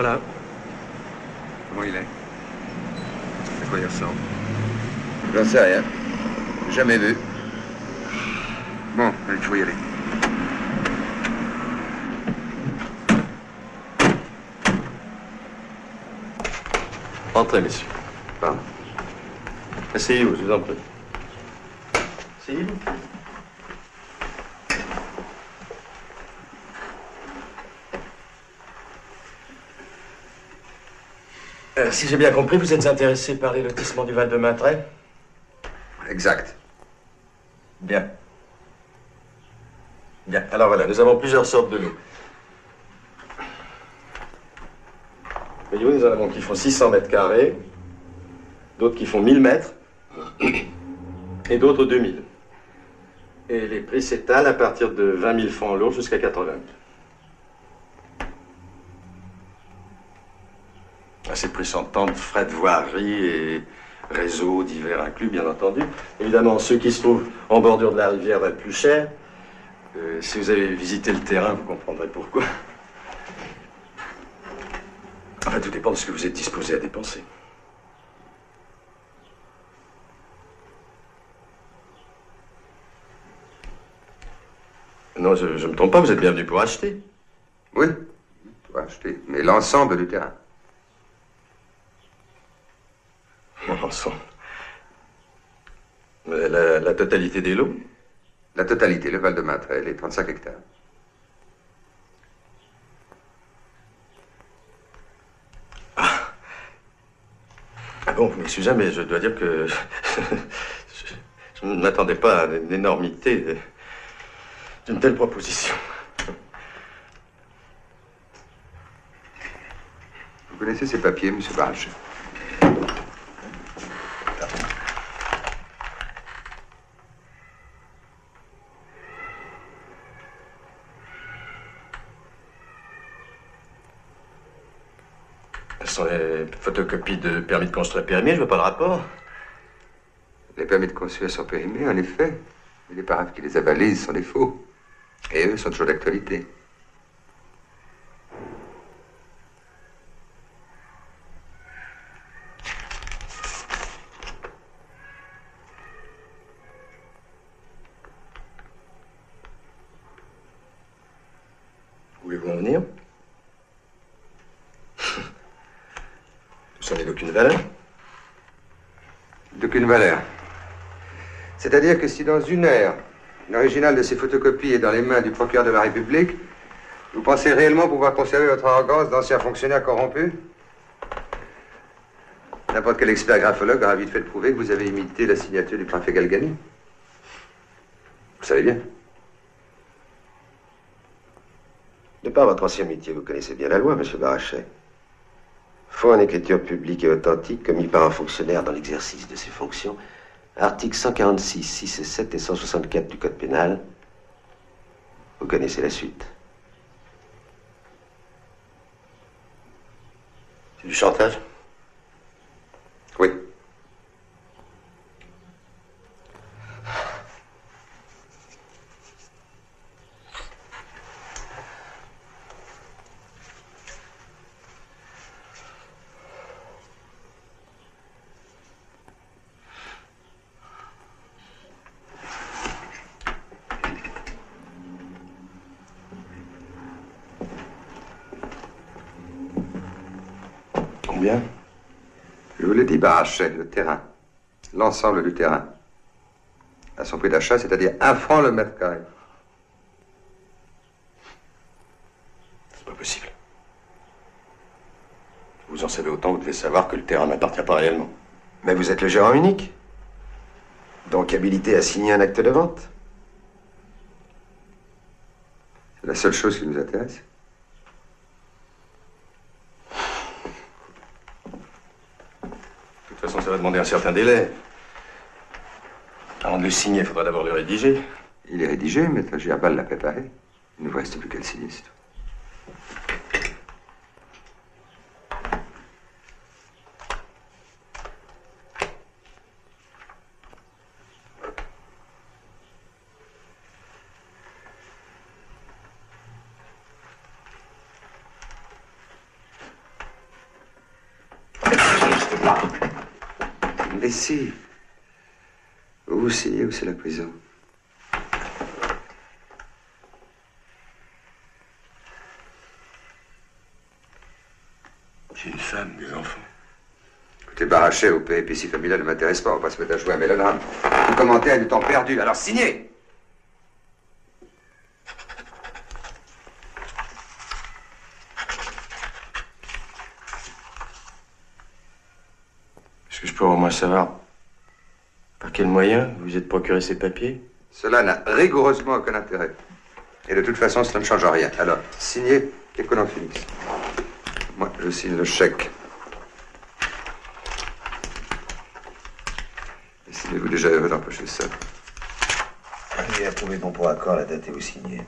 Voilà. Comment il est? À quoi il ressemble? J'en sais rien. Jamais vu. Bon, il faut y aller. Entrez, messieurs. Pardon. Asseyez-vous, je vous en prie. Asseyez-vous. Si j'ai bien compris, vous êtes intéressé par les lotissements du Val-de-Matray? Exact. Bien. Bien. Alors voilà, nous avons plusieurs sortes de lots. Voyez-vous, nous en avons qui font 600 mètres carrés, d'autres qui font 1000 mètres, et d'autres 2000. Et les prix s'étalent à partir de 20 000 francs l'eau jusqu'à 80 000. Ces prix s'entendent, frais de voirie et réseaux divers inclus, bien entendu. Évidemment, ceux qui se trouvent en bordure de la rivière valent plus cher. Si vous avez visité le terrain, vous comprendrez pourquoi. Enfin, tout dépend de ce que vous êtes disposé à dépenser. Non, je ne me trompe pas, vous êtes bienvenu pour acheter. Oui, pour acheter. Mais l'ensemble du terrain. L'ensemble. La totalité des lots? La totalité, le Val-de-Matray, les 35 hectares. Ah bon, mais Suzanne, mais je dois dire que je ne m'attendais pas à une énormité d'une telle proposition. Vous connaissez ces papiers, M. Barachet? Ce sont les photocopies de permis de construire périmés, je veux pas le rapport. Les permis de construire sont périmés, en effet. Mais les paraphes qui les avalisent sont des faux. Et eux sont toujours d'actualité. Voulez-vous en venir? Tout ça n'est d'aucune valeur. D'aucune valeur. C'est-à-dire que si dans une heure, l'original de ces photocopies est dans les mains du procureur de la République, vous pensez réellement pouvoir conserver votre arrogance d'ancien fonctionnaire corrompu? N'importe quel expert graphologue aura vite fait de prouver que vous avez imité la signature du préfet Galgani. Vous le savez bien. De par votre ancien métier, vous connaissez bien la loi, M. Barachet. Faux en écriture publique et authentique commis par un fonctionnaire dans l'exercice de ses fonctions. Articles 146, 6 et 7 et 164 du Code pénal. Vous connaissez la suite. C'est du chantage? Oui. Combien? Je vous l'ai dit, Barachet, le terrain. L'ensemble du terrain. À son prix d'achat, c'est-à-dire 1 franc le mètre carré. C'est pas possible. Vous en savez autant, vous devez savoir que le terrain n'appartient pas réellement. Mais vous êtes le gérant unique. Donc habilité à signer un acte de vente. C'est la seule chose qui nous intéresse. De toute façon, ça va demander un certain délai. Avant de le signer, il faudra d'abord le rédiger. Il est rédigé, Maître Girbal l'a préparé. Il ne vous reste plus qu'à le signer, c'est tout. Ici. Vous vous signez ou c'est la prison? J'ai une femme, des enfants. Écoutez, Barachet, au péripéties familiales ne m'intéresse pas. On va pas se mettre à jouer à un mélodrame. Tout commentaire est du temps perdu. Alors signez! Est-ce que je peux au moins savoir par quel moyen vous vous êtes procuré ces papiers? Cela n'a rigoureusement aucun intérêt. Et de toute façon, cela ne change rien. Alors, signez et que l'on finisse. Moi, je signe le chèque. Estimez-vous déjà heureux d'empocher ça? Arrivez à trouver bon pour accord, la date et vous signez.